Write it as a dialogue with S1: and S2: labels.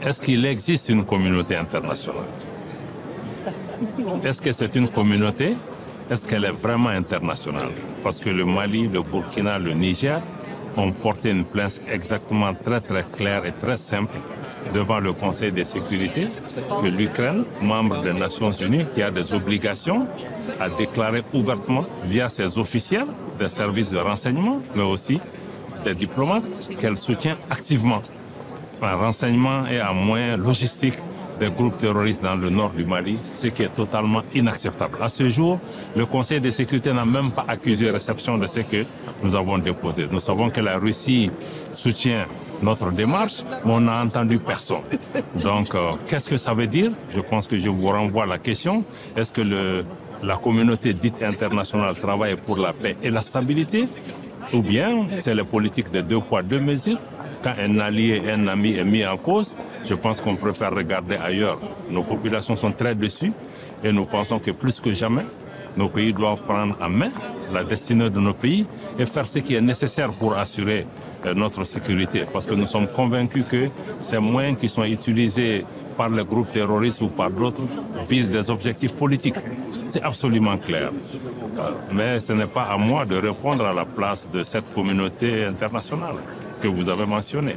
S1: est-ce qu'il existe une communauté internationale? Est-ce que c'est une communauté? Est-ce qu'elle est vraiment internationale? Parce que le Mali, le Burkina, le Niger ont porté une plainte exactement très claire et très simple devant le Conseil de sécurité que l'Ukraine, membre des Nations Unies, qui a des obligations, a déclaré ouvertement via ses officiels des services de renseignement, mais aussi des diplomates, qu'elle soutient activement en renseignement et en moyens logistiques des groupes terroristes dans le nord du Mali, ce qui est totalement inacceptable. À ce jour, le Conseil de sécurité n'a même pas accusé réception de ce que nous avons déposé. Nous savons que la Russie soutient notre démarche, mais on n'a entendu personne. Donc, qu'est-ce que ça veut dire? Je pense que je vous renvoie à la question. Est-ce que la communauté dite internationale travaille pour la paix et la stabilité? Ou bien c'est la politique de 2 poids 2 mesures? Quand un allié, un ami est mis en cause, je pense qu'on préfère regarder ailleurs. Nos populations sont très déçues et nous pensons que plus que jamais, nos pays doivent prendre en main la destinée de nos pays et faire ce qui est nécessaire pour assurer notre sécurité. Parce que nous sommes convaincus que ces moyens qui sont utilisés par les groupes terroristes ou par d'autres visent des objectifs politiques. C'est absolument clair. Mais ce n'est pas à moi de répondre à la place de cette communauté internationale que vous avez mentionnée.